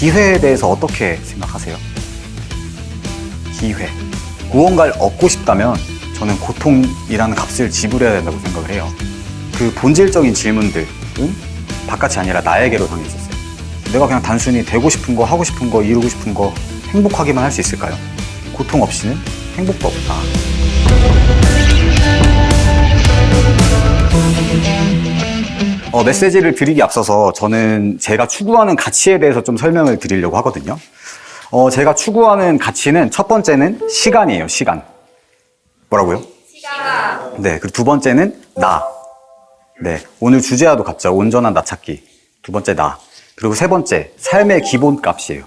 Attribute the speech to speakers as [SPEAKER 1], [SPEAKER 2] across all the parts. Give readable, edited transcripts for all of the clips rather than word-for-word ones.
[SPEAKER 1] 기회에 대해서 어떻게 생각하세요? 기회. 무언가를 얻고 싶다면 저는 고통이라는 값을 지불해야 된다고 생각을 해요. 그 본질적인 질문들은 바깥이 아니라 나에게로 향해 있었어요. 내가 그냥 단순히 되고 싶은 거, 하고 싶은 거, 이루고 싶은 거 행복하기만 할 수 있을까요? 고통 없이는 행복도 없다. 메시지를 드리기 앞서서 저는 제가 추구하는 가치에 대해서 좀 설명을 드리려고 하거든요. 제가 추구하는 가치는 첫 번째는 시간이에요, 시간. 뭐라고요?
[SPEAKER 2] 시간.
[SPEAKER 1] 네, 그리고 두 번째는 나. 네, 오늘 주제와도 같죠. 온전한 나 찾기. 두 번째 나. 그리고 세 번째, 삶의 기본값이에요.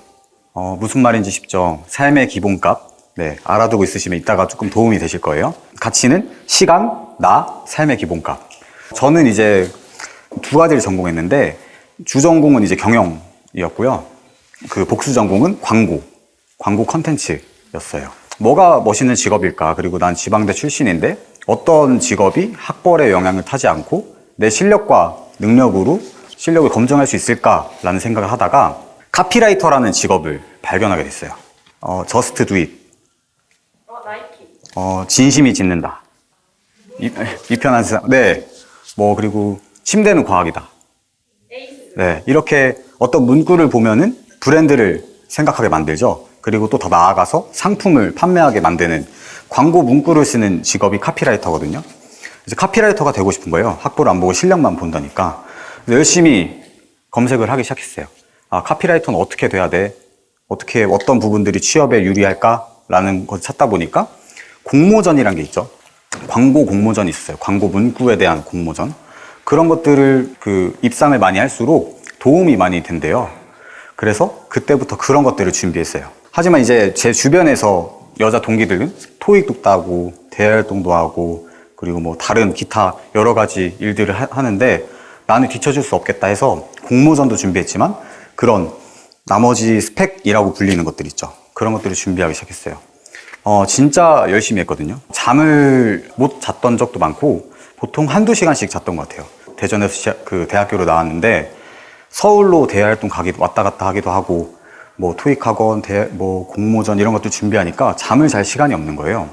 [SPEAKER 1] 무슨 말인지 쉽죠? 삶의 기본값. 네, 알아두고 있으시면 이따가 조금 도움이 되실 거예요. 가치는 시간, 나, 삶의 기본값. 저는 이제 두 가지를 전공했는데 주전공은 이제 경영이었고요. 그 복수 전공은 광고 컨텐츠였어요. 뭐가 멋있는 직업일까? 그리고 난 지방대 출신인데 어떤 직업이 학벌에 영향을 타지 않고 내 실력과 능력으로 실력을 검증할 수 있을까라는 생각을 하다가 카피라이터라는 직업을 발견하게 됐어요. Just do it.
[SPEAKER 2] 나이키.
[SPEAKER 1] 진심이 짓는다. 이 편한 세상. 네. 그리고 침대는 과학이다.
[SPEAKER 2] 에이스.
[SPEAKER 1] 네. 이렇게 어떤 문구를 보면은 브랜드를 생각하게 만들죠. 그리고 또 더 나아가서 상품을 판매하게 만드는 광고 문구를 쓰는 직업이 카피라이터거든요. 이제 카피라이터가 되고 싶은 거예요. 학벌을 안 보고 실력만 본다니까. 그래서 열심히 검색을 하기 시작했어요. 카피라이터는 어떻게 돼야 돼? 어떤 부분들이 취업에 유리할까라는 걸 찾다 보니까 공모전이라는 게 있죠. 광고 공모전이 있었어요. 광고 문구에 대한 공모전. 그런 것들을 입상을 많이 할수록 도움이 많이 된대요. 그래서 그때부터 그런 것들을 준비했어요. 하지만 이제 제 주변에서 여자 동기들은 토익도 따고 대활동도 하고 그리고 다른 기타 여러 가지 일들을 하는데 나는 뒤처질 수 없겠다 해서 공모전도 준비했지만 그런 나머지 스펙이라고 불리는 것들 있죠. 그런 것들을 준비하기 시작했어요. 진짜 열심히 했거든요. 잠을 못 잤던 적도 많고 보통 한두 시간씩 잤던 것 같아요. 대전에서 대학교로 나왔는데 서울로 대활동 왔다 갔다 하기도 하고 토익 학원, 공모전 이런 것들 준비하니까 잠을 잘 시간이 없는 거예요.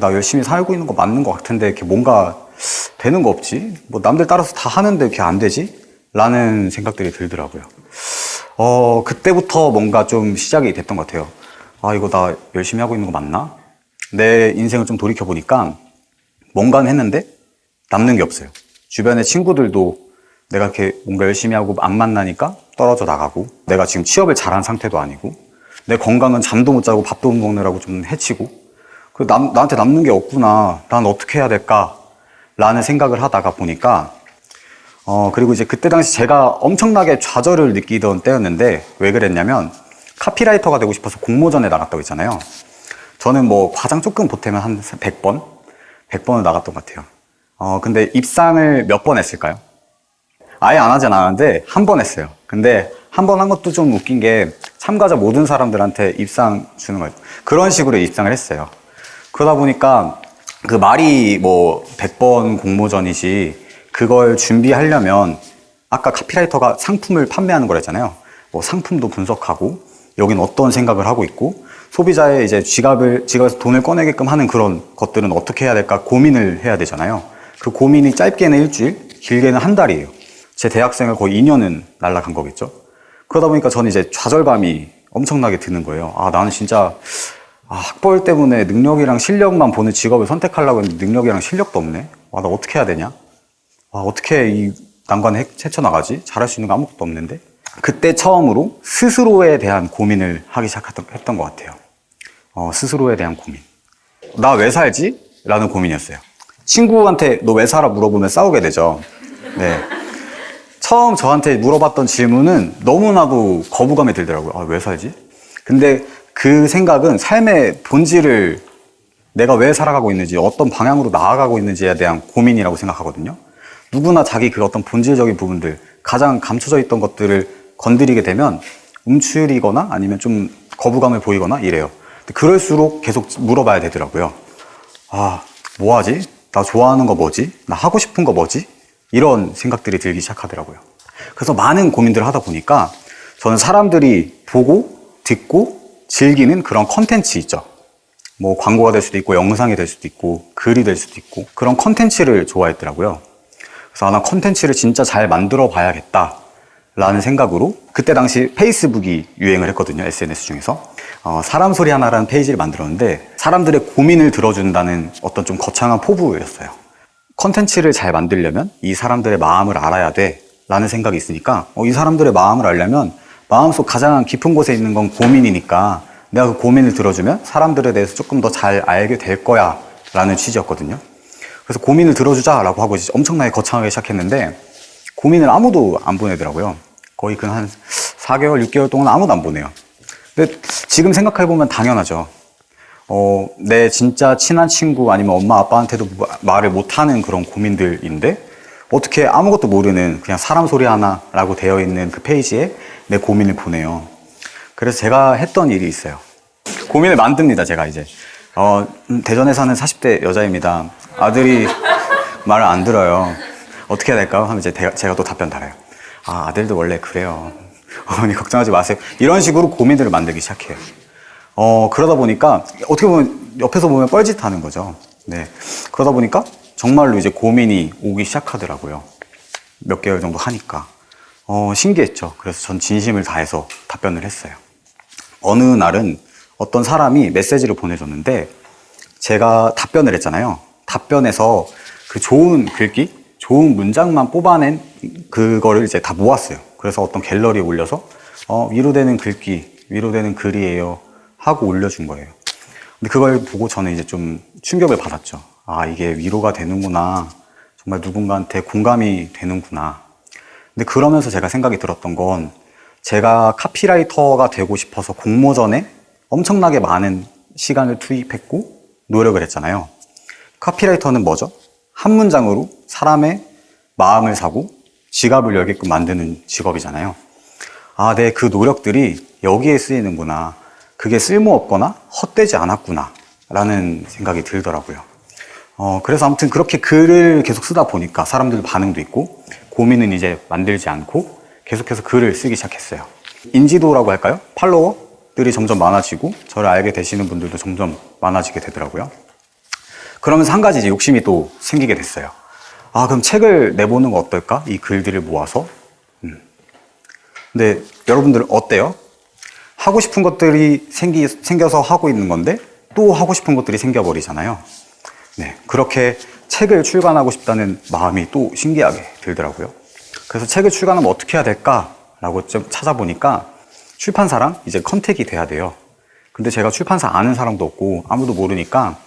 [SPEAKER 1] 나 열심히 살고 있는 거 맞는 것 같은데 이렇게 뭔가 되는 거 없지? 남들 따라서 다 하는데 이렇게 안 되지? 라는 생각들이 들더라고요. 그때부터 뭔가 좀 시작이 됐던 것 같아요. 이거 나 열심히 하고 있는 거 맞나? 내 인생을 좀 돌이켜보니까 뭔가는 했는데 남는 게 없어요. 주변의 친구들도 내가 이렇게 뭔가 열심히 하고 안 만나니까 떨어져 나가고 내가 지금 취업을 잘한 상태도 아니고 내 건강은 잠도 못 자고 밥도 못 먹느라고 좀 해치고 나한테 남는 게 없구나. 난 어떻게 해야 될까? 라는 생각을 하다가 보니까 그리고 이제 그때 당시 제가 엄청나게 좌절을 느끼던 때였는데 왜 그랬냐면 카피라이터가 되고 싶어서 공모전에 나갔다고 했잖아요. 저는 과장 조금 보태면 한 100번을 나갔던 것 같아요. 근데 입상을 몇 번 했을까요? 아예 안 하진 않았는데 한 번 했어요. 근데 한 번 한 것도 좀 웃긴 게 참가자 모든 사람들한테 입상 주는 거예요. 그런 식으로 입상을 했어요. 그러다 보니까 그 말이 100번 공모전이지 그걸 준비하려면 아까 카피라이터가 상품을 판매하는 거랬잖아요. 상품도 분석하고 여긴 어떤 생각을 하고 있고 소비자의 이제 지갑에서 돈을 꺼내게끔 하는 그런 것들은 어떻게 해야 될까 고민을 해야 되잖아요. 그 고민이 짧게는 일주일, 길게는 한 달이에요. 제 대학생을 거의 2년은 날아간 거겠죠. 그러다 보니까 저는 이제 좌절감이 엄청나게 드는 거예요. 나는 진짜 학벌 때문에 능력이랑 실력만 보는 직업을 선택하려고 했는데 능력이랑 실력도 없네. 나 어떻게 해야 되냐? 어떻게 이 난관에 헤쳐나가지? 잘할 수 있는 거 아무것도 없는데? 그때 처음으로 스스로에 대한 고민을 하기 시작했던 것 같아요. 스스로에 대한 고민. 나 왜 살지? 라는 고민이었어요. 친구한테 너 왜 살아? 물어보면 싸우게 되죠. 네. 처음 저한테 물어봤던 질문은 너무나도 거부감이 들더라고요. 왜 살지? 근데 그 생각은 삶의 본질을 내가 왜 살아가고 있는지, 어떤 방향으로 나아가고 있는지에 대한 고민이라고 생각하거든요. 누구나 자기 그 어떤 본질적인 부분들, 가장 감춰져 있던 것들을 건드리게 되면 움츠리거나 아니면 좀 거부감을 보이거나 이래요. 그럴수록 계속 물어봐야 되더라고요. 뭐 하지? 나 좋아하는 거 뭐지? 나 하고 싶은 거 뭐지? 이런 생각들이 들기 시작하더라고요. 그래서 많은 고민들을 하다 보니까 저는 사람들이 보고 듣고 즐기는 그런 컨텐츠 있죠. 뭐 광고가 될 수도 있고 영상이 될 수도 있고 글이 될 수도 있고 그런 컨텐츠를 좋아했더라고요. 그래서 나 컨텐츠를 진짜 잘 만들어 봐야겠다 라는 생각으로 그때 당시 페이스북이 유행을 했거든요. SNS 중에서 사람 소리 하나라는 페이지를 만들었는데 사람들의 고민을 들어준다는 어떤 좀 거창한 포부였어요. 컨텐츠를 잘 만들려면 이 사람들의 마음을 알아야 돼 라는 생각이 있으니까 이 사람들의 마음을 알려면 마음속 가장 깊은 곳에 있는 건 고민이니까 내가 그 고민을 들어주면 사람들에 대해서 조금 더 잘 알게 될 거야 라는 취지였거든요. 그래서 고민을 들어주자 라고 하고 엄청나게 거창하게 시작했는데 고민을 아무도 안 보내더라고요. 거의 한 4개월, 6개월 동안 아무도 안 보내요. 근데 지금 생각해보면 당연하죠. 내 진짜 친한 친구 아니면 엄마 아빠한테도 말을 못하는 그런 고민들인데 어떻게 아무것도 모르는 그냥 사람 소리 하나라고 되어 있는 그 페이지에 내 고민을 보내요. 그래서 제가 했던 일이 있어요. 고민을 만듭니다, 제가 이제. 대전에 사는 40대 여자입니다. 아들이 말을 안 들어요. 어떻게 해야 될까요? 하면 이제 제가 또 답변 달아요. 아들도 원래 그래요. 어머니 걱정하지 마세요. 이런 식으로 고민들을 만들기 시작해요. 그러다 보니까 어떻게 보면 옆에서 보면 뻘짓하는 거죠. 네. 그러다 보니까 정말로 이제 고민이 오기 시작하더라고요. 몇 개월 정도 하니까. 신기했죠. 그래서 전 진심을 다해서 답변을 했어요. 어느 날은 어떤 사람이 메시지를 보내줬는데 제가 답변을 했잖아요. 답변에서 그 좋은 글귀, 좋은 문장만 뽑아낸 그거를 이제 다 모았어요. 그래서 어떤 갤러리에 올려서 위로되는 글귀, 위로되는 글이에요 하고 올려준 거예요. 근데 그걸 보고 저는 이제 좀 충격을 받았죠. 이게 위로가 되는구나. 정말 누군가한테 공감이 되는구나. 근데 그러면서 제가 생각이 들었던 건 제가 카피라이터가 되고 싶어서 공모전에 엄청나게 많은 시간을 투입했고 노력을 했잖아요. 카피라이터는 뭐죠? 한 문장으로 사람의 마음을 사고 지갑을 열게끔 만드는 직업이잖아요. 내 그 노력들이 여기에 쓰이는구나. 그게 쓸모없거나 헛되지 않았구나 라는 생각이 들더라고요. 그래서 아무튼 그렇게 글을 계속 쓰다 보니까 사람들 반응도 있고 고민은 이제 만들지 않고 계속해서 글을 쓰기 시작했어요. 인지도라고 할까요? 팔로워들이 점점 많아지고 저를 알게 되시는 분들도 점점 많아지게 되더라고요. 그러면서 한 가지 이제 욕심이 또 생기게 됐어요. 그럼 책을 내보는 거 어떨까? 이 글들을 모아서. 근데 여러분들 어때요? 하고 싶은 것들이 생겨서 하고 있는 건데 또 하고 싶은 것들이 생겨버리잖아요. 네, 그렇게 책을 출간하고 싶다는 마음이 또 신기하게 들더라고요. 그래서 책을 출간하면 어떻게 해야 될까라고 좀 찾아보니까 출판사랑 이제 컨택이 돼야 돼요. 근데 제가 출판사 아는 사람도 없고 아무도 모르니까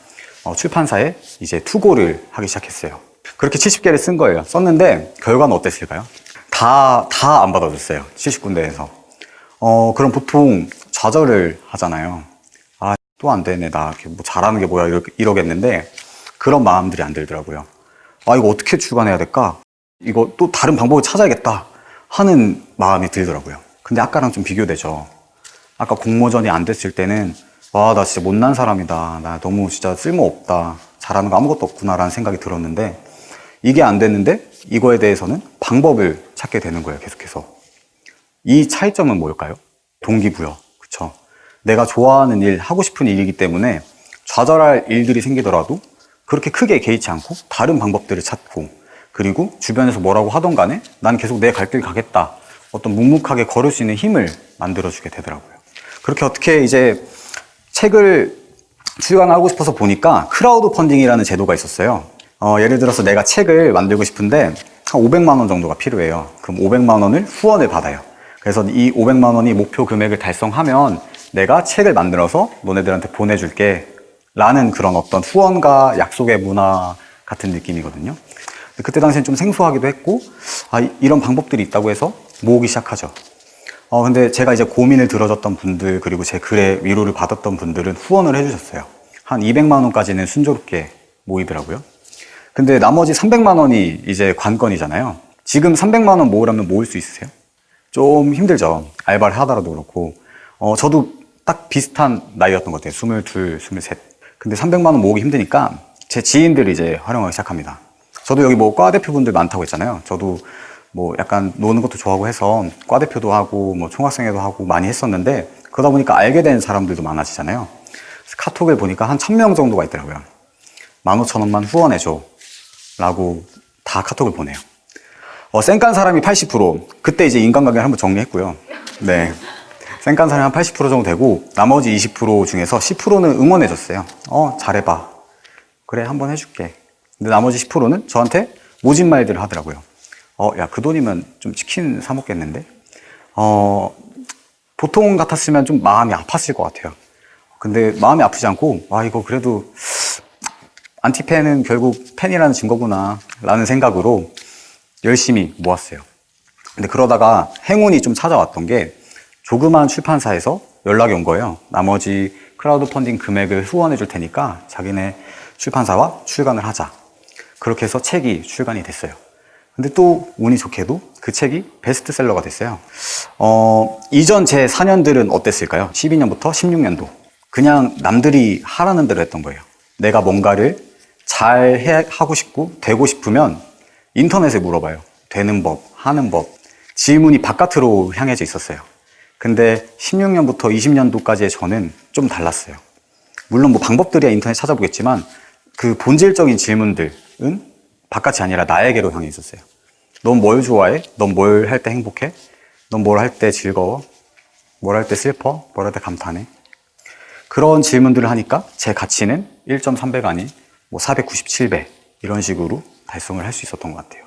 [SPEAKER 1] 출판사에 이제 투고를 하기 시작했어요. 그렇게 70개를 쓴 거예요. 썼는데 결과는 어땠을까요? 다 안 받아줬어요. 70군데에서. 그럼 보통 좌절을 하잖아요. 또 안 되네. 나 뭐 잘하는 게 뭐야. 이러겠는데 그런 마음들이 안 들더라고요. 이거 어떻게 출간해야 될까? 이거 또 다른 방법을 찾아야겠다 하는 마음이 들더라고요. 근데 아까랑 좀 비교되죠. 아까 공모전이 안 됐을 때는 나 진짜 못난 사람이다. 나 너무 진짜 쓸모없다. 잘하는 거 아무것도 없구나 라는 생각이 들었는데 이게 안 됐는데 이거에 대해서는 방법을 찾게 되는 거예요. 계속해서. 이 차이점은 뭘까요? 동기부여. 그쵸? 내가 좋아하는 일, 하고 싶은 일이기 때문에 좌절할 일들이 생기더라도 그렇게 크게 개의치 않고 다른 방법들을 찾고 그리고 주변에서 뭐라고 하던 간에 난 계속 내 갈 길 가겠다. 어떤 묵묵하게 걸을 수 있는 힘을 만들어주게 되더라고요. 그렇게 어떻게 이제 책을 출간하고 싶어서 보니까 크라우드 펀딩이라는 제도가 있었어요. 예를 들어서 내가 책을 만들고 싶은데 한 500만 원 정도가 필요해요. 그럼 500만 원을 후원을 받아요. 그래서 이 500만 원이 목표 금액을 달성하면 내가 책을 만들어서 너네들한테 보내줄게 라는 그런 어떤 후원과 약속의 문화 같은 느낌이거든요. 그때 당시엔 좀 생소하기도 했고 이런 방법들이 있다고 해서 모으기 시작하죠. 근데 제가 이제 고민을 들어줬던 분들 그리고 제 글에 위로를 받았던 분들은 후원을 해주셨어요. 한 200만 원까지는 순조롭게 모이더라고요. 근데 나머지 300만 원이 이제 관건이잖아요. 지금 300만 원 모으려면 모을 수 있으세요? 좀 힘들죠. 알바를 하더라도 그렇고. 저도 딱 비슷한 나이였던 것 같아요. 22, 23. 근데 300만 원 모으기 힘드니까 제 지인들이 이제 활용하기 시작합니다. 저도 여기 뭐 과 대표분들 많다고 했잖아요. 저도 뭐 약간 노는 것도 좋아하고 해서 과대표도 하고 뭐 총학생회도 하고 많이 했었는데 그러다 보니까 알게 된 사람들도 많아지잖아요. 그래서 카톡을 보니까 한 1000명 정도가 있더라고요. 15,000원만 후원해줘 라고 다 카톡을 보내요. 쌩깐 사람이 80%, 그때 이제 인간관계를 한번 정리했고요. 네. 쌩깐 사람이 한 80% 정도 되고 나머지 20% 중에서 10%는 응원해줬어요. 잘해봐. 그래, 한번 해줄게. 근데 나머지 10%는 저한테 모진 말들을 하더라고요. 야, 그 돈이면 좀 치킨 사 먹겠는데? 보통 같았으면 좀 마음이 아팠을 것 같아요. 근데 마음이 아프지 않고, 이거 그래도 안티팬은 결국 팬이라는 증거구나 라는 생각으로 열심히 모았어요. 근데 그러다가 행운이 좀 찾아왔던 게 조그만 출판사에서 연락이 온 거예요. 나머지 크라우드 펀딩 금액을 후원해 줄 테니까 자기네 출판사와 출간을 하자. 그렇게 해서 책이 출간이 됐어요. 근데 또 운이 좋게도 그 책이 베스트셀러가 됐어요. 이전 제 4년들은 어땠을까요? 12년부터 16년도. 그냥 남들이 하라는 대로 했던 거예요. 내가 뭔가를 잘 하고 싶고 되고 싶으면 인터넷에 물어봐요. 되는 법, 하는 법. 질문이 바깥으로 향해져 있었어요. 근데 16년부터 20년도까지의 저는 좀 달랐어요. 물론 뭐 방법들이야 인터넷 찾아보겠지만 그 본질적인 질문들은 바깥이 아니라 나에게로 향해 있었어요. 넌 뭘 좋아해? 넌 뭘 할 때 행복해? 넌 뭘 할 때 즐거워? 뭘 할 때 슬퍼? 뭘 할 때 감탄해? 그런 질문들을 하니까 제 가치는 1.3배가 아닌 뭐 497배 이런 식으로 달성을 할 수 있었던 것 같아요.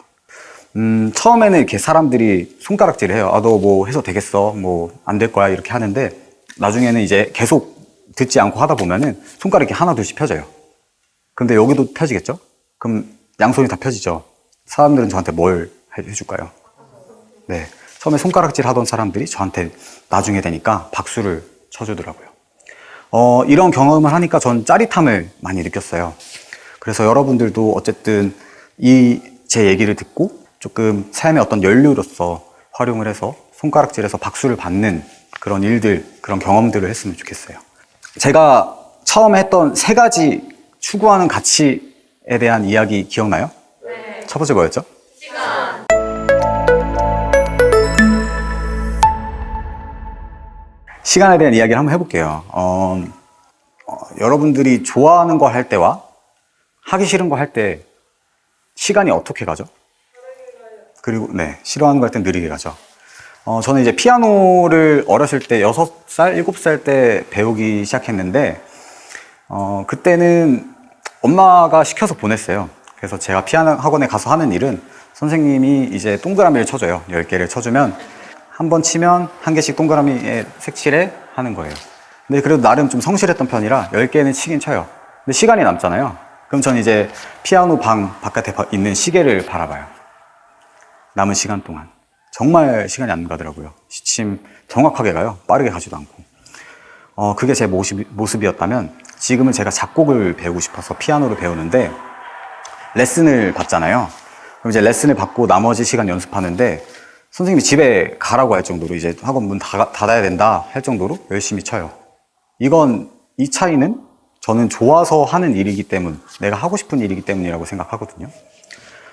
[SPEAKER 1] 처음에는 이렇게 사람들이 손가락질을 해요. 너 뭐 해서 되겠어? 뭐 안 될 거야? 이렇게 하는데 나중에는 이제 계속 듣지 않고 하다 보면은 손가락이 하나 둘씩 펴져요. 근데 여기도 펴지겠죠? 그럼 양손이 다 펴지죠. 사람들은 저한테 뭘 해줄까요? 네. 처음에 손가락질 하던 사람들이 저한테 나중에 되니까 박수를 쳐주더라고요. 이런 경험을 하니까 전 짜릿함을 많이 느꼈어요. 그래서 여러분들도 어쨌든 제 얘기를 듣고 조금 삶의 어떤 연료로서 활용을 해서 손가락질해서 박수를 받는 그런 일들, 그런 경험들을 했으면 좋겠어요. 제가 처음에 했던 3가지 추구하는 가치에 대한 이야기 기억나요?
[SPEAKER 2] 네.
[SPEAKER 1] 첫 번째 뭐였죠?
[SPEAKER 2] 시간.
[SPEAKER 1] 시간에 대한 이야기를 한번 해볼게요. 여러분들이 좋아하는 거 할 때와 하기 싫은 거 할 때 시간이 어떻게 가죠? 그리고 네, 싫어하는 거 할 땐 느리게 가죠. 저는 이제 피아노를 어렸을 때 6살, 7살 때 배우기 시작했는데 그때는 엄마가 시켜서 보냈어요. 그래서 제가 피아노 학원에 가서 하는 일은 선생님이 이제 동그라미를 쳐줘요. 10개를 쳐주면 한 번 치면 1개씩 동그라미에 색칠해 하는 거예요. 근데 그래도 나름 좀 성실했던 편이라 10개는 치긴 쳐요. 근데 시간이 남잖아요. 그럼 전 이제 피아노 방 바깥에 있는 시계를 바라봐요. 남은 시간 동안. 정말 시간이 안 가더라고요. 시침 정확하게 가요. 빠르게 가지도 않고. 그게 제 모습이었다면 지금은 제가 작곡을 배우고 싶어서 피아노를 배우는데 레슨을 받잖아요. 그럼 이제 레슨을 받고 나머지 시간 연습하는데 선생님이 집에 가라고 할 정도로 이제 학원 문 닫아야 된다 할 정도로 열심히 쳐요. 이 차이는 저는 좋아서 하는 일이기 때문, 내가 하고 싶은 일이기 때문이라고 생각하거든요.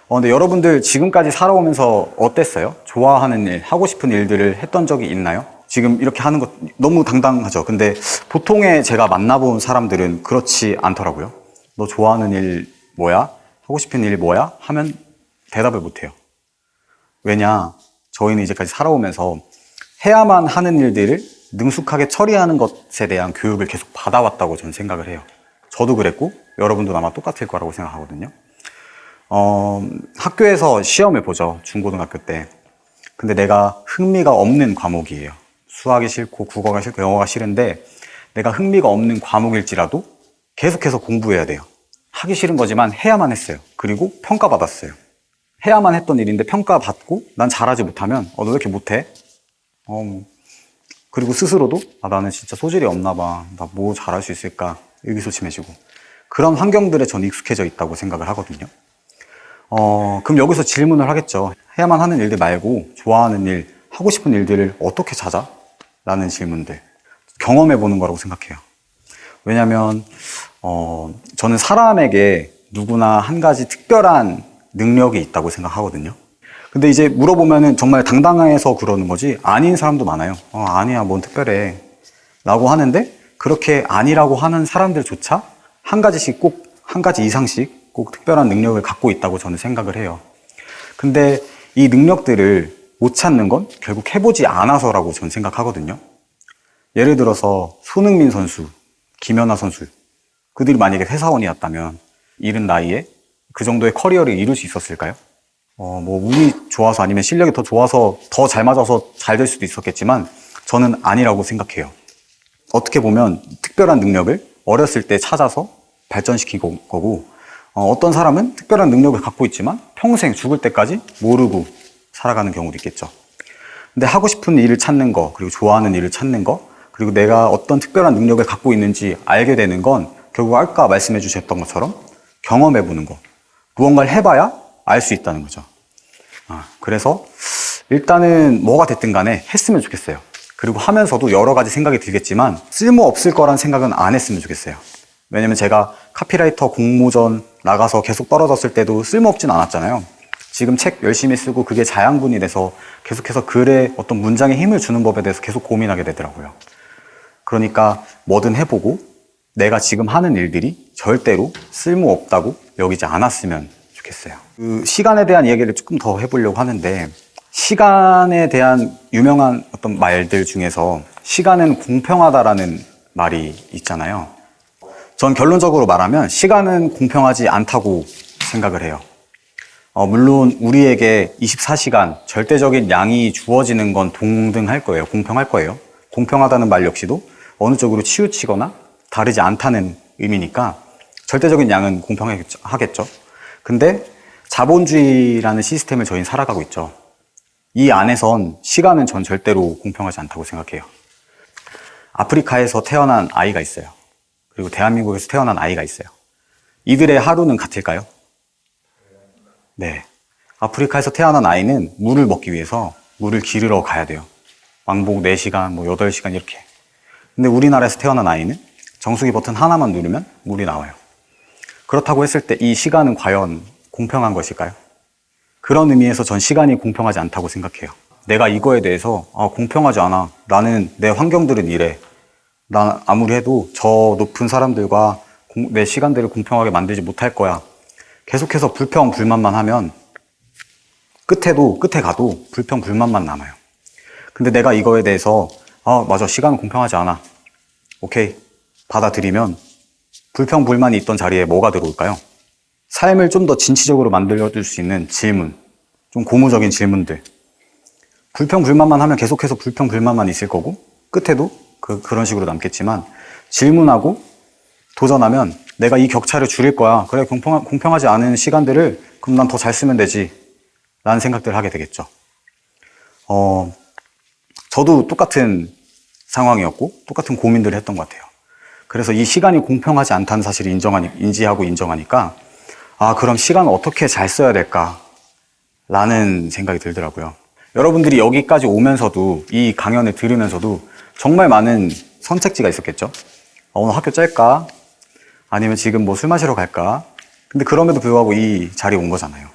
[SPEAKER 1] 근데 여러분들 지금까지 살아오면서 어땠어요? 좋아하는 일, 하고 싶은 일들을 했던 적이 있나요? 지금 이렇게 하는 것 너무 당당하죠. 근데 보통의 제가 만나본 사람들은 그렇지 않더라고요. 너 좋아하는 일 뭐야? 하고 싶은 일 뭐야? 하면 대답을 못해요. 왜냐? 저희는 이제까지 살아오면서 해야만 하는 일들을 능숙하게 처리하는 것에 대한 교육을 계속 받아왔다고 저는 생각을 해요. 저도 그랬고 여러분도 아마 똑같을 거라고 생각하거든요. 학교에서 시험을 보죠. 중고등학교 때. 근데 내가 흥미가 없는 과목이에요. 수학이 싫고 국어가 싫고 영어가 싫은데 내가 흥미가 없는 과목일지라도 계속해서 공부해야 돼요. 하기 싫은 거지만 해야만 했어요. 그리고 평가받았어요. 해야만 했던 일인데 평가받고 난 잘하지 못하면 너 왜 이렇게 못해? 그리고 스스로도 나는 진짜 소질이 없나 봐. 나 뭐 잘할 수 있을까? 의기소침해지고. 그런 환경들에 전 익숙해져 있다고 생각을 하거든요. 그럼 여기서 질문을 하겠죠. 해야만 하는 일들 말고 좋아하는 일, 하고 싶은 일들을 어떻게 찾아? 라는 질문들. 경험해 보는 거라고 생각해요. 왜냐면 저는 사람에게 누구나 한 가지 특별한 능력이 있다고 생각하거든요. 근데 이제 물어보면은 정말 당당해서 그러는 거지 아닌 사람도 많아요. 아니야, 뭔 특별해. 라고 하는데 그렇게 아니라고 하는 사람들조차 한 가지씩 꼭, 한 가지 이상씩 꼭 특별한 능력을 갖고 있다고 저는 생각을 해요. 근데 이 능력들을 못 찾는 건 결국 해보지 않아서라고 저는 생각하거든요. 예를 들어서 손흥민 선수, 김연아 선수, 그들이 만약에 회사원이었다면 이른 나이에 그 정도의 커리어를 이룰 수 있었을까요? 뭐 운이 좋아서 아니면 실력이 더 좋아서 더 잘 맞아서 잘 될 수도 있었겠지만 저는 아니라고 생각해요. 어떻게 보면 특별한 능력을 어렸을 때 찾아서 발전시킨 거고 어떤 사람은 특별한 능력을 갖고 있지만 평생 죽을 때까지 모르고 살아가는 경우도 있겠죠. 근데 하고 싶은 일을 찾는 거, 그리고 좋아하는 일을 찾는 거, 그리고 내가 어떤 특별한 능력을 갖고 있는지 알게 되는 건 결국 아까 말씀해 주셨던 것처럼 경험해 보는 거. 무언가를 해봐야 알 수 있다는 거죠. 그래서 일단은 뭐가 됐든 간에 했으면 좋겠어요. 그리고 하면서도 여러 가지 생각이 들겠지만 쓸모없을 거란 생각은 안 했으면 좋겠어요. 왜냐면 제가 카피라이터 공모전 나가서 계속 떨어졌을 때도 쓸모없진 않았잖아요. 지금 책 열심히 쓰고 그게 자양분이 돼서 계속해서 글에 어떤 문장에 힘을 주는 법에 대해서 계속 고민하게 되더라고요. 그러니까 뭐든 해보고 내가 지금 하는 일들이 절대로 쓸모없다고 여기지 않았으면 좋겠어요. 그 시간에 대한 이야기를 조금 더 해보려고 하는데 시간에 대한 유명한 어떤 말들 중에서 시간은 공평하다라는 말이 있잖아요. 전 결론적으로 말하면 시간은 공평하지 않다고 생각을 해요. 물론 우리에게 24시간 절대적인 양이 주어지는 건 동등할 거예요. 공평할 거예요. 공평하다는 말 역시도 어느 쪽으로 치우치거나 다르지 않다는 의미니까 절대적인 양은 공평하겠죠. 근데 자본주의라는 시스템을 저희는 살아가고 있죠. 이 안에선 시간은 전 절대로 공평하지 않다고 생각해요. 아프리카에서 태어난 아이가 있어요. 그리고 대한민국에서 태어난 아이가 있어요. 이들의 하루는 같을까요? 네. 아프리카에서 태어난 아이는 물을 먹기 위해서 물을 기르러 가야 돼요. 왕복 4시간, 8시간 이렇게. 근데 우리나라에서 태어난 아이는 정수기 버튼 하나만 누르면 물이 나와요. 그렇다고 했을 때 이 시간은 과연 공평한 것일까요? 그런 의미에서 전 시간이 공평하지 않다고 생각해요. 내가 이거에 대해서 공평하지 않아. 나는 내 환경들은 이래. 난 아무리 해도 저 높은 사람들과 내 시간들을 공평하게 만들지 못할 거야. 계속해서 불평, 불만만 하면 끝에 가도 불평, 불만만 남아요. 근데 내가 이거에 대해서 맞아, 시간은 공평하지 않아. 오케이, 받아들이면 불평, 불만이 있던 자리에 뭐가 들어올까요? 삶을 좀 더 진취적으로 만들어줄 수 있는 질문, 좀 고무적인 질문들. 불평, 불만만 하면 계속해서 불평, 불만만 있을 거고 끝에도 그런 식으로 남겠지만 질문하고 도전하면 내가 이 격차를 줄일 거야. 그래, 공평하지 않은 시간들을 그럼 난 더 잘 쓰면 되지. 라는 생각들을 하게 되겠죠. 저도 똑같은 상황이었고 똑같은 고민들을 했던 것 같아요. 그래서 이 시간이 공평하지 않다는 사실을 인지하고 인정하니까 그럼 시간을 어떻게 잘 써야 될까? 라는 생각이 들더라고요. 여러분들이 여기까지 오면서도 이 강연을 들으면서도 정말 많은 선택지가 있었겠죠. 오늘 학교 짤까? 아니면 지금 뭐 술 마시러 갈까? 근데 그럼에도 불구하고 이 자리에 온 거잖아요.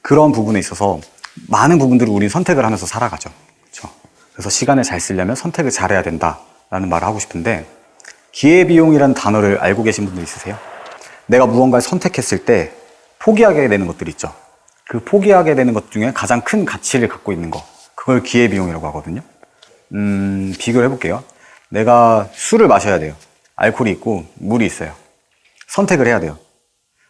[SPEAKER 1] 그런 부분에 있어서 많은 부분들을 우리는 선택을 하면서 살아가죠. 그렇죠? 그래서 시간을 잘 쓰려면 선택을 잘해야 된다라는 말을 하고 싶은데 기회비용이라는 단어를 알고 계신 분들 있으세요? 내가 무언가를 선택했을 때 포기하게 되는 것들이 있죠. 그 포기하게 되는 것 중에 가장 큰 가치를 갖고 있는 거, 그걸 기회비용이라고 하거든요. 비교를 해볼게요. 내가 술을 마셔야 돼요. 알코올이 있고 물이 있어요. 선택을 해야 돼요.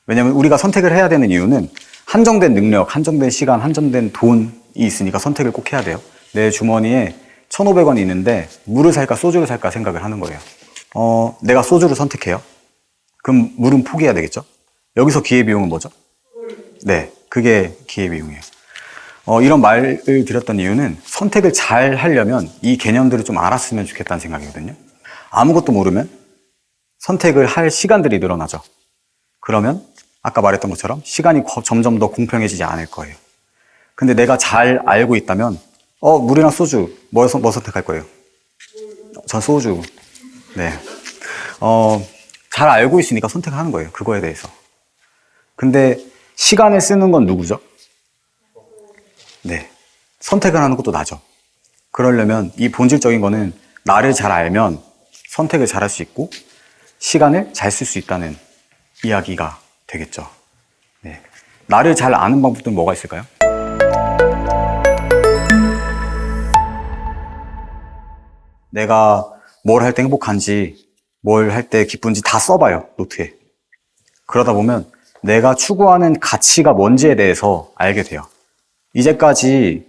[SPEAKER 1] 왜냐면 우리가 선택을 해야 되는 이유는 한정된 능력, 한정된 시간, 한정된 돈이 있으니까 선택을 꼭 해야 돼요. 내 주머니에 1,500원이 있는데 물을 살까 소주를 살까 생각을 하는 거예요. 내가 소주를 선택해요. 그럼 물은 포기해야 되겠죠? 여기서 기회비용은 뭐죠? 네, 그게 기회비용이에요. 이런 말을 드렸던 이유는 선택을 잘 하려면 이 개념들을 좀 알았으면 좋겠다는 생각이거든요. 아무것도 모르면 선택을 할 시간들이 늘어나죠. 그러면 아까 말했던 것처럼 시간이 점점 더 공평해지지 않을 거예요. 근데 내가 잘 알고 있다면 물이랑 소주 뭐 선택할 거예요? 전 소주. 네. 잘 알고 있으니까 선택하는 거예요. 그거에 대해서. 근데 시간을 쓰는 건 누구죠? 네. 선택을 하는 것도 나죠. 그러려면 이 본질적인 거는 나를 잘 알면 선택을 잘 할 수 있고 시간을 잘 쓸 수 있다는 이야기가 되겠죠. 네. 나를 잘 아는 방법들은 뭐가 있을까요? 내가 뭘 할 때 행복한지, 뭘 할 때 기쁜지 다 써봐요, 노트에. 그러다 보면 내가 추구하는 가치가 뭔지에 대해서 알게 돼요. 이제까지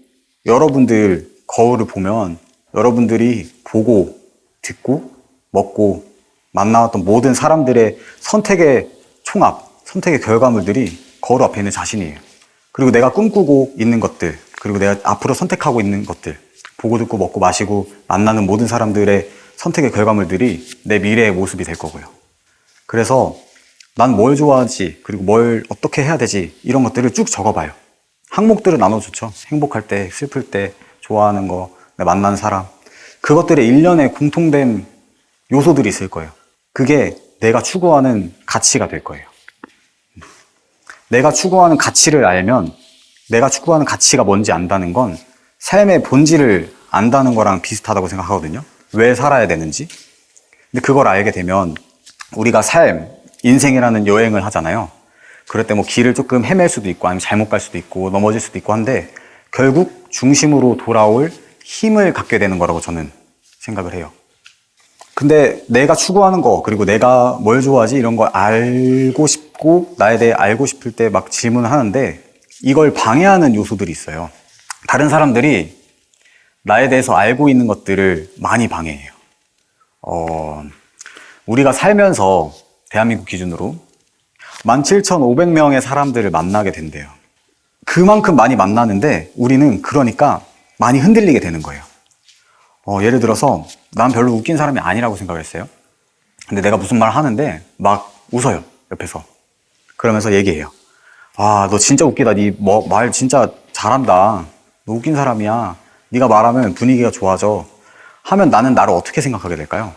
[SPEAKER 1] 여러분들 거울을 보면 여러분들이 보고, 듣고, 먹고, 만나왔던 모든 사람들의 선택의 총합, 선택의 결과물들이 거울 앞에 있는 자신이에요. 그리고 내가 꿈꾸고 있는 것들, 그리고 내가 앞으로 선택하고 있는 것들, 보고 듣고 먹고 마시고 만나는 모든 사람들의 선택의 결과물들이 내 미래의 모습이 될 거고요. 그래서 난 뭘 좋아하지, 그리고 뭘 어떻게 해야 되지, 이런 것들을 쭉 적어봐요. 항목들을 나눠줬죠. 행복할 때, 슬플 때, 좋아하는 거, 내가 만난 사람. 그것들의 일련의 공통된 요소들이 있을 거예요. 그게 내가 추구하는 가치가 될 거예요. 내가 추구하는 가치를 알면 내가 추구하는 가치가 뭔지 안다는 건 삶의 본질을 안다는 거랑 비슷하다고 생각하거든요. 왜 살아야 되는지. 근데 그걸 알게 되면 우리가 인생이라는 여행을 하잖아요. 그럴 때 뭐 길을 조금 헤맬 수도 있고 아니면 잘못 갈 수도 있고 넘어질 수도 있고 한데 결국 중심으로 돌아올 힘을 갖게 되는 거라고 저는 생각을 해요. 근데 내가 추구하는 거, 그리고 내가 뭘 좋아하지 이런 걸 알고 싶고 나에 대해 알고 싶을 때 막 질문을 하는데 이걸 방해하는 요소들이 있어요. 다른 사람들이 나에 대해서 알고 있는 것들을 많이 방해해요. 우리가 살면서 대한민국 기준으로 17,500명의 사람들을 만나게 된대요. 그만큼 많이 만나는데 우리는 그러니까 많이 흔들리게 되는 거예요. 예를 들어서 난 별로 웃긴 사람이 아니라고 생각을 했어요. 근데 내가 무슨 말 하는데 막 웃어요, 옆에서. 그러면서 얘기해요. 아, 너 진짜 웃기다. 니 말 진짜 잘한다. 너 웃긴 사람이야. 네가 말하면 분위기가 좋아져. 하면 나는 나를 어떻게 생각하게 될까요?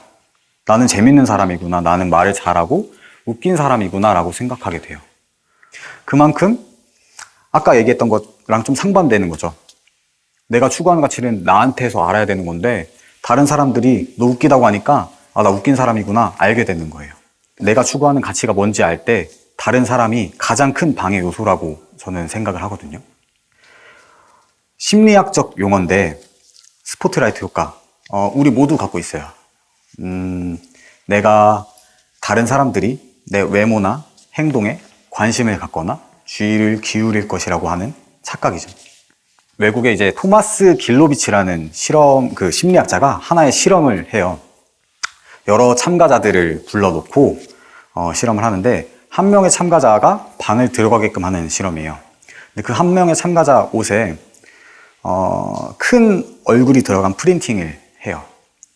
[SPEAKER 1] 나는 재밌는 사람이구나. 나는 말을 잘하고 웃긴 사람이구나 라고 생각하게 돼요. 그만큼 아까 얘기했던 것랑 좀 상반되는 거죠. 내가 추구하는 가치는 나한테서 알아야 되는 건데 다른 사람들이 너 웃기다고 하니까 아, 나 웃긴 사람이구나 알게 되는 거예요. 내가 추구하는 가치가 뭔지 알 때 다른 사람이 가장 큰 방해 요소라고 저는 생각을 하거든요. 심리학적 용어인데 스포트라이트 효과. 우리 모두 갖고 있어요. 내가 다른 사람들이 내 외모나 행동에 관심을 갖거나 주의를 기울일 것이라고 하는 착각이죠. 외국에 이제 토마스 길로비치라는 심리학자가 하나의 실험을 해요. 여러 참가자들을 불러놓고 실험을 하는데 한 명의 참가자가 방을 들어가게끔 하는 실험이에요. 근데 그 한 명의 참가자 옷에 큰 얼굴이 들어간 프린팅을 해요.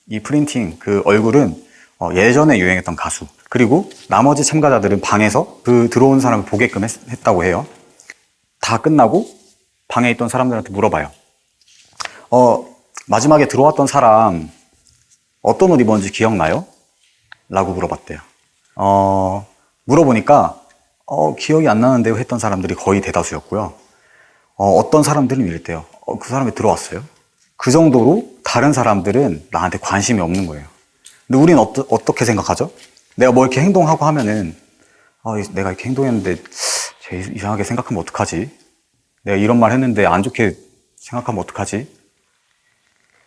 [SPEAKER 1] 이 프린팅, 그 얼굴은 예전에 유행했던 가수. 그리고 나머지 참가자들은 방에서 그 들어온 사람을 보게끔 했다고 해요. 다 끝나고 방에 있던 사람들한테 물어봐요. 마지막에 들어왔던 사람 어떤 옷 입었는지 기억나요? 라고 물어봤대요. 물어보니까 기억이 안 나는데요 했던 사람들이 거의 대다수였고요. 어떤 사람들은 이랬대요. 그 사람이 들어왔어요. 그 정도로 다른 사람들은 나한테 관심이 없는 거예요. 근데 우리는 어떻게 생각하죠? 내가 뭐 이렇게 행동하고 하면은 내가 이렇게 행동했는데 쟤 이상하게 생각하면 어떡하지? 내가 이런 말 했는데 안 좋게 생각하면 어떡하지?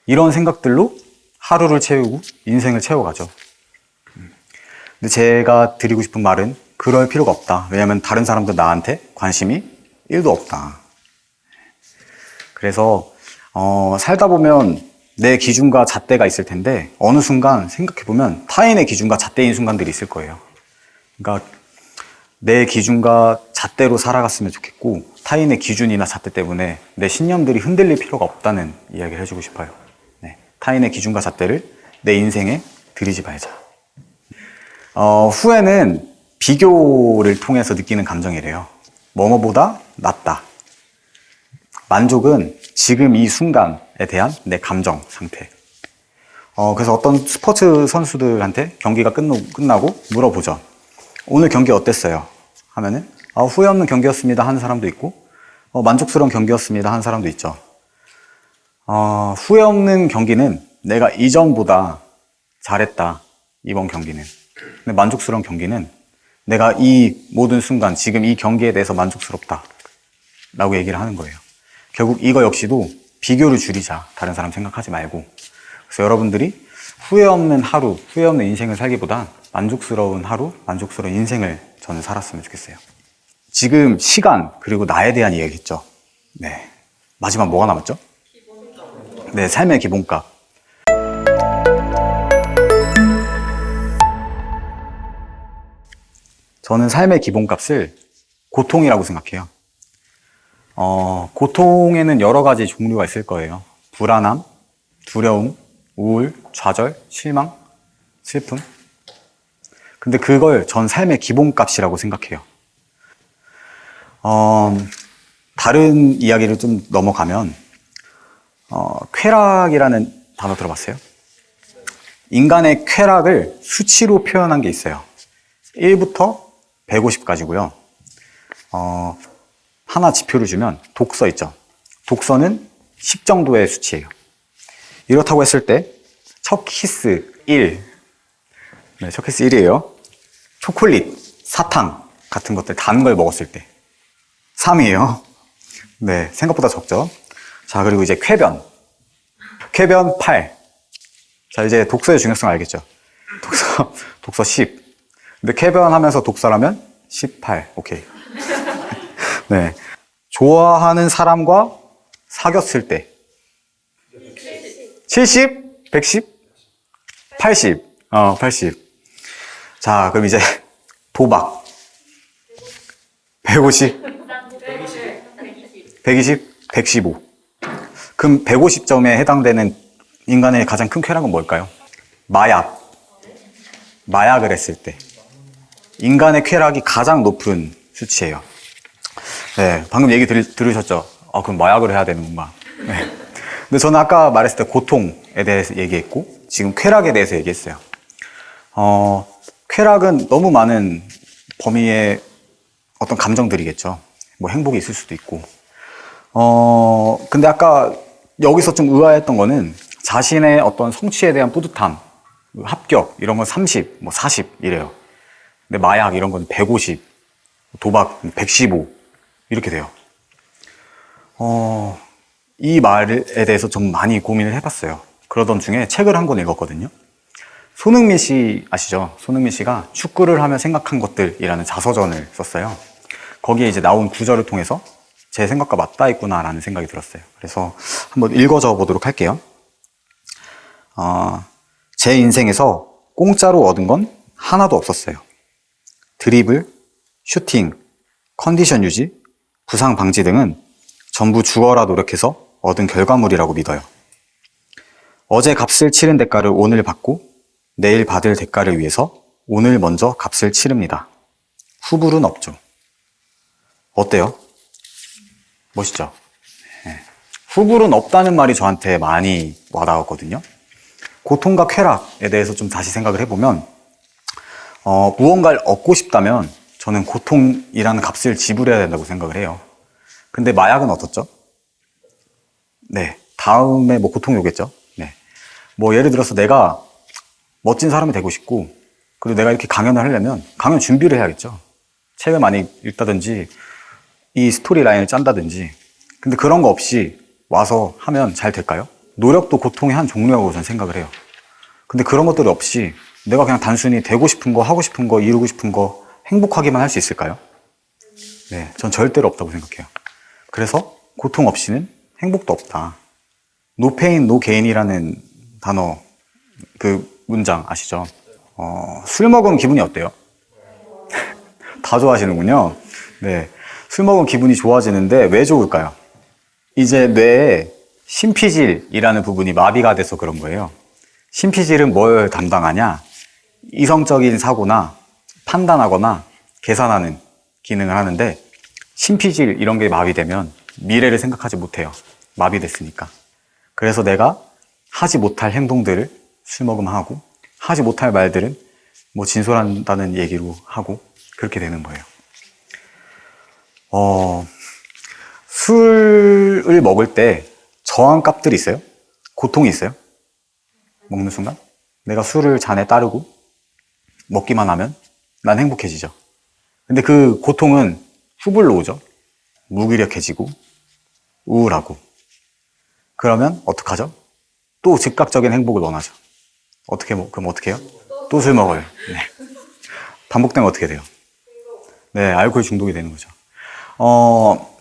[SPEAKER 1] 이런 생각들로 하루를 채우고 인생을 채워가죠. 근데 제가 드리고 싶은 말은 그럴 필요가 없다. 왜냐하면 다른 사람들 나한테 관심이 1도 없다. 그래서 살다 보면 내 기준과 잣대가 있을 텐데 어느 순간 생각해보면 타인의 기준과 잣대인 순간들이 있을 거예요. 그러니까 내 기준과 잣대로 살아갔으면 좋겠고 타인의 기준이나 잣대 때문에 내 신념들이 흔들릴 필요가 없다는 이야기를 해주고 싶어요. 네. 타인의 기준과 잣대를 내 인생에 들이지 말자. 후회는 비교를 통해서 느끼는 감정이래요. 뭐뭐보다 낫다. 만족은 지금 이 순간에 대한 내 감정 상태. 그래서 어떤 스포츠 선수들한테 경기가 끝나고 물어보죠. 오늘 경기 어땠어요? 하면은 후회 없는 경기였습니다 하는 사람도 있고 만족스러운 경기였습니다 한 사람도 있죠. 후회 없는 경기는 내가 이전보다 잘했다, 이번 경기는. 근데 만족스러운 경기는 내가 이 모든 순간, 지금 이 경기에 대해서 만족스럽다 라고 얘기를 하는 거예요. 결국 이거 역시도 비교를 줄이자. 다른 사람 생각하지 말고. 그래서 여러분들이 후회 없는 하루, 후회 없는 인생을 살기보다 만족스러운 하루, 만족스러운 인생을 저는 살았으면 좋겠어요. 지금 시간, 그리고 나에 대한 이야기 했죠. 네. 마지막 뭐가 남았죠? 네, 삶의 기본값. 저는 삶의 기본값을 고통이라고 생각해요. 고통에는 여러 가지 종류가 있을 거예요. 불안함, 두려움, 우울, 좌절, 실망, 슬픔. 근데 그걸 전 삶의 기본값이라고 생각해요. 다른 이야기를 좀 넘어가면, 쾌락이라는 단어 들어봤어요? 인간의 쾌락을 수치로 표현한 게 있어요. 1부터 150까지고요. 하나 지표를 주면 독서 있죠. 독서는 10 정도의 수치예요. 이렇다고 했을 때 첫 키스 1. 네, 첫 키스 1이에요. 초콜릿, 사탕 같은 것들 단 걸 먹었을 때 3이에요. 네, 생각보다 적죠. 자, 그리고 이제 쾌변. 쾌변 8. 자, 이제 독서의 중요성을 알겠죠. 독서 10. 근데 쾌변하면서 독서라면 18. 오케이. 네. 좋아하는 사람과 사귀었을 때 70? 110? 80. 80. 자, 그럼 이제 도박 150? 120? 115. 그럼 150점에 해당되는 인간의 가장 큰 쾌락은 뭘까요? 마약을 했을 때 인간의 쾌락이 가장 높은 수치예요. 네, 방금 얘기 들으셨죠? 그럼 마약을 해야 되는구나. 네. 근데 저는 아까 말했을 때 고통에 대해서 얘기했고, 지금 쾌락에 대해서 얘기했어요. 쾌락은 너무 많은 범위의 어떤 감정들이겠죠. 뭐 행복이 있을 수도 있고. 근데 아까 여기서 좀 의아했던 거는 자신의 어떤 성취에 대한 뿌듯함, 합격, 이런 건 30, 뭐 40 이래요. 근데 마약 이런 건 150, 도박 115 이렇게 돼요. 이 말에 대해서 좀 많이 고민을 해봤어요. 그러던 중에 책을 한 권 읽었거든요. 손흥민 씨 아시죠? 손흥민 씨가 축구를 하며 생각한 것들이라는 자서전을 썼어요. 거기에 이제 나온 구절을 통해서 제 생각과 맞닿아 있구나라는 생각이 들었어요. 그래서 한번 읽어줘 보도록 할게요. 제 인생에서 공짜로 얻은 건 하나도 없었어요. 드리블, 슈팅, 컨디션 유지, 부상 방지 등은 전부 죽어라 노력해서 얻은 결과물이라고 믿어요. 어제 값을 치른 대가를 오늘 받고 내일 받을 대가를 위해서 오늘 먼저 값을 치릅니다. 후불은 없죠. 어때요? 멋있죠? 네. 후불은 없다는 말이 저한테 많이 와닿았거든요. 고통과 쾌락에 대해서 좀 다시 생각을 해보면 무언가를 얻고 싶다면 저는 고통이라는 값을 지불해야 된다고 생각을 해요. 근데 마약은 어떻죠? 네, 다음에 뭐 고통이 오겠죠? 네. 뭐 예를 들어서 내가 멋진 사람이 되고 싶고, 그리고 내가 이렇게 강연을 하려면 강연 준비를 해야겠죠. 책을 많이 읽다든지 이 스토리 라인을 짠다든지. 근데 그런 거 없이 와서 하면 잘 될까요? 노력도 고통의 한 종류라고 저는 생각을 해요. 근데 그런 것들이 없이 내가 그냥 단순히 되고 싶은 거, 하고 싶은 거, 이루고 싶은 거 행복하기만 할 수 있을까요? 네, 전 절대로 없다고 생각해요. 그래서 고통 없이는 행복도 없다. No pain, no gain이라는 단어, 그 문장 아시죠? 술 먹으면 기분이 어때요? 다 좋아하시는군요. 네, 술 먹으면 기분이 좋아지는데 왜 좋을까요? 이제 뇌에 심피질이라는 부분이 마비가 돼서 그런 거예요. 심피질은 뭘 담당하냐? 이성적인 사고나 판단하거나 계산하는 기능을 하는데, 심피질 이런 게 마비되면 미래를 생각하지 못해요. 마비됐으니까. 그래서 내가 하지 못할 행동들을 술 먹으면 하고, 하지 못할 말들은 뭐 진솔한다는 얘기로 하고, 그렇게 되는 거예요. 술을 먹을 때 저항값들이 있어요. 고통이 있어요. 먹는 순간 내가 술을 잔에 따르고 먹기만 하면 난 행복해지죠. 근데 그 고통은 후불로 오죠. 무기력해지고 우울하고. 그러면 어떡하죠? 또 즉각적인 행복을 원하죠. 그럼 어떻게 해요? 또 술 먹어요. 네. 반복되면 어떻게 돼요? 네, 알코올 중독이 되는 거죠.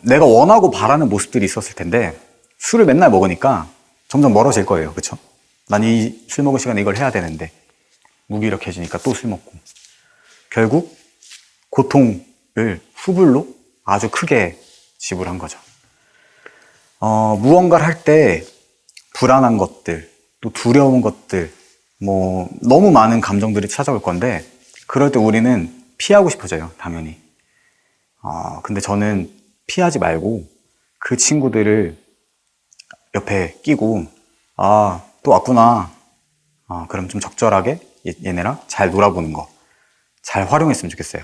[SPEAKER 1] 내가 원하고 바라는 모습들이 있었을 텐데 술을 맨날 먹으니까 점점 멀어질 거예요. 그렇죠? 난 이 술 먹을 시간에 이걸 해야 되는데 무기력해지니까 또 술 먹고 결국 고통을 후불로 아주 크게 지불한 거죠. 무언가를 할 때 불안한 것들, 또 두려운 것들, 뭐 너무 많은 감정들이 찾아올 건데 그럴 때 우리는 피하고 싶어져요, 당연히. 근데 저는 피하지 말고 그 친구들을 옆에 끼고 또 왔구나. 그럼 좀 적절하게 얘네랑 잘 놀아보는 거, 잘 활용했으면 좋겠어요.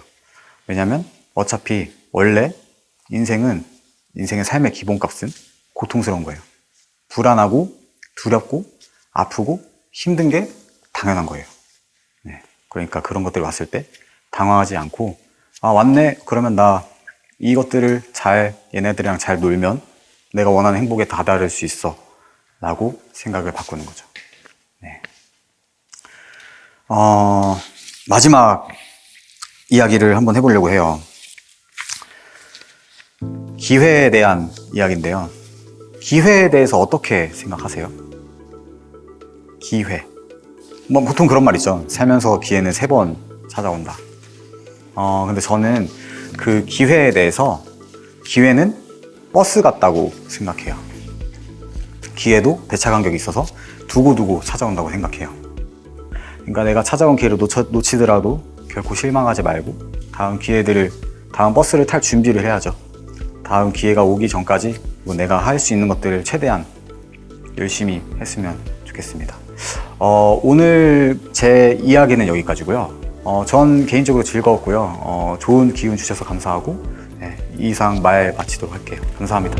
[SPEAKER 1] 왜냐면 어차피 원래 인생의 삶의 기본값은 고통스러운 거예요. 불안하고 두렵고 아프고 힘든 게 당연한 거예요. 네. 그러니까 그런 것들이 왔을 때 당황하지 않고 왔네? 그러면 나 이것들을 얘네들이랑 잘 놀면 내가 원하는 행복에 다다를 수 있어 라고 생각을 바꾸는 거죠. 네. 마지막 이야기를 한번 해보려고 해요. 기회에 대한 이야기인데요. 기회에 대해서 어떻게 생각하세요? 기회. 뭐 보통 그런 말 있죠. 살면서 기회는 3번 찾아온다. 근데 저는 그 기회에 대해서 기회는 버스 같다고 생각해요. 기회도 배차 간격이 있어서 두고두고 찾아온다고 생각해요. 그러니까 내가 찾아온 기회를 놓치더라도 결코 실망하지 말고 다음 버스를 탈 준비를 해야죠. 다음 기회가 오기 전까지 내가 할 수 있는 것들을 최대한 열심히 했으면 좋겠습니다. 오늘 제 이야기는 여기까지고요. 전 개인적으로 즐거웠고요. 좋은 기운 주셔서 감사하고 이상 말 마치도록 할게요. 감사합니다.